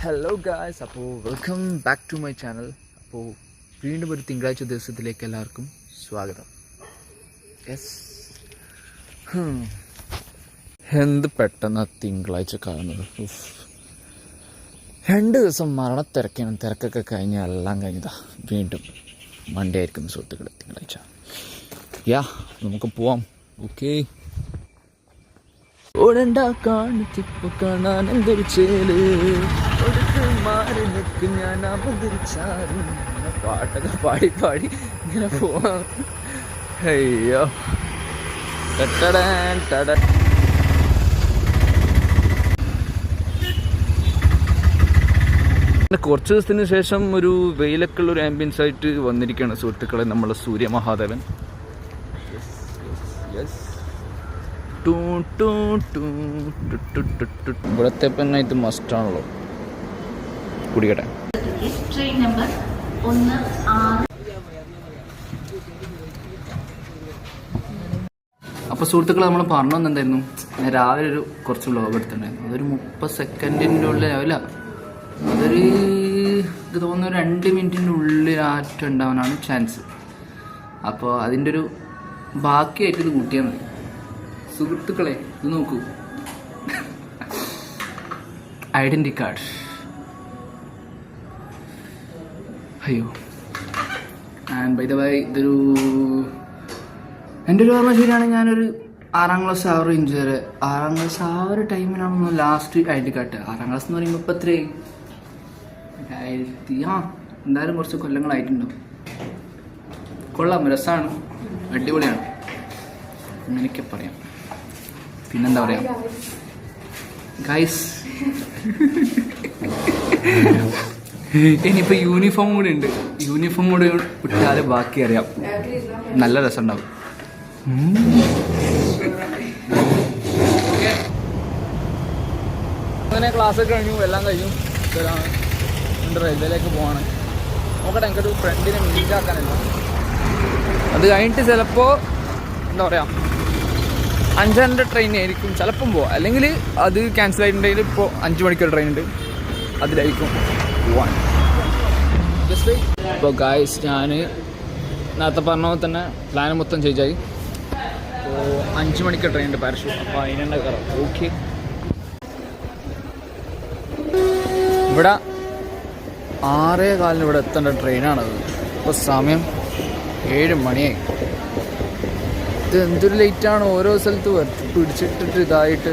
Hello guys, അപ്പോൾ welcome back to my channel. അപ്പോൾ വീണ്ടും ഒരു തിങ്കളാഴ്ച ദിവസത്തിലേക്ക് എല്ലാവർക്കും സ്വാഗതം. യെസ്, എന്ത് പെട്ടെന്ന് തിങ്കളാഴ്ച കാണുന്നത്. 2 ദിവസം മരണത്തിരക്കാണ്. തിരക്കൊക്കെ കഴിഞ്ഞാൽ എല്ലാം കഴിഞ്ഞതാ. വീണ്ടും മൺഡേ ആയിരിക്കുന്നു സുഹൃത്തുക്കളെ, തിങ്കളാഴ്ച. നമുക്ക് പോവാം. ഓക്കെ, ഓടണ്ടാക്കാണിപ്പോ കാണാൻ എന്തൊരു ചേല് മാറി നിൽക്കും ഞാൻ അവതരിച്ചാലും പാട്ടൊക്കെ പാടി പാടി ഇങ്ങനെ പോവാം. അയ്യോ, കുറച്ച് ദിവസത്തിന് ശേഷം ഒരു വെയിലൊക്കെ ഉള്ളൊരു ആംബിയൻസ് ആയിട്ട് വന്നിരിക്കുകയാണ് സുഹൃത്തുക്കളെ, നമ്മളെ സൂര്യമഹാദേവൻ. ഇവിടത്തെ പിന്നെ ഇത് മസ്റ്റാണല്ലോ, കുടിക്കട്ടെ. അപ്പോൾ സുഹൃത്തുക്കളെ, നമ്മൾ പറഞ്ഞു എന്തായിരുന്നു, ഞാൻ രാവിലെ കുറച്ച് വ്ലോഗ് എടുത്തിട്ടുണ്ടായിരുന്നു. അതൊരു 30 സെക്കൻഡിൻ്റെ ഉള്ളിൽ രാവിലെ അതൊരു ഇത് തോന്നുന്നു 2 മിനിറ്റിൻ്റെ ഉള്ളിൽ ആറ്റം ഉണ്ടാവാനാണ് ചാൻസ്. അപ്പോൾ അതിൻ്റെ ഒരു ബാക്കിയായിട്ട് ഇത് കൂട്ടിയാൽ മതി സുഹൃത്തുക്കളെ. ഇത് നോക്കൂ, ഐഡൻറ്റി കാർഡ്. അയ്യോ, ആൻഡ് ബൈ ദ വൈ ഇതൊരു എൻ്റെ ഒരു ഓർമ്മ ശരിയാണെങ്കിൽ ഞാനൊരു 6ാം ക്ലാസ് ആ ഒരു ഇഞ്ച് വരെ 6ാം ക്ലാസ് ആ ഒരു ടൈമിനാണ് ലാസ്റ്റ് ഐഡൻറ്റി കാർഡ്. 6ാം ക്ലാസ് എന്ന് പറയുമ്പോൾ ഇപ്പോൾ എത്രയായി? 2000 എന്തായാലും കുറച്ച് കൊല്ലങ്ങളായിട്ടുണ്ടാവും. കൊള്ളാം, രസമാണ്, അടിപൊളിയാണ്, അങ്ങനെയൊക്കെ പറയാം. പിന്നെന്താ പറയാ ഗൈസ്, ഇനിയിപ്പോൾ യൂണിഫോം കൂടെ ഉണ്ട്. യൂണിഫോം കൂടെ ഇട്ടാൽ ബാക്കി അറിയാം, നല്ല രസം ഉണ്ടാവും. അങ്ങനെ ക്ലാസ്സൊക്കെ കഴിഞ്ഞു, എല്ലാം കഴിഞ്ഞു. റെയിൽവേയിലേക്ക് പോവാണ്. നോക്കട്ടെ, എനിക്കൊരു ഫ്രണ്ടിനെ മീറ്റ് ആക്കാനില്ല. അത് കഴിഞ്ഞിട്ട് ചിലപ്പോൾ എന്താ പറയുക 5:30 ട്രെയിൻ ആയിരിക്കും ചിലപ്പം പോവാം, അല്ലെങ്കിൽ അത് ക്യാൻസൽ ആയിട്ടുണ്ടെങ്കിൽ ഇപ്പോൾ 5 മണിക്കൊരു ട്രെയിൻ ഉണ്ട്, അതിലായിരിക്കും പോവാൻ. ഇപ്പോൾ ഗായ്സ്, ഞാൻ നേരത്തെ പറഞ്ഞ പോലെ തന്നെ പ്ലാൻ മൊത്തം ചേഞ്ചായി. അപ്പോൾ 5 മണിക്ക് ട്രെയിൻ ഉണ്ട് പാരഷൂട്ട്. അപ്പോൾ അതിനെന്നെ കയറാം. ഓക്കെ, ഇവിടെ 6:15 ഇവിടെ എത്തേണ്ട ട്രെയിനാണത്. ഇപ്പോൾ സമയം 7 മണിയായി. ഇത് എന്തൊരു ലേറ്റാണ്, ഓരോ സ്ഥലത്ത് പിടിച്ചിട്ടിട്ട് ഇതായിട്ട്.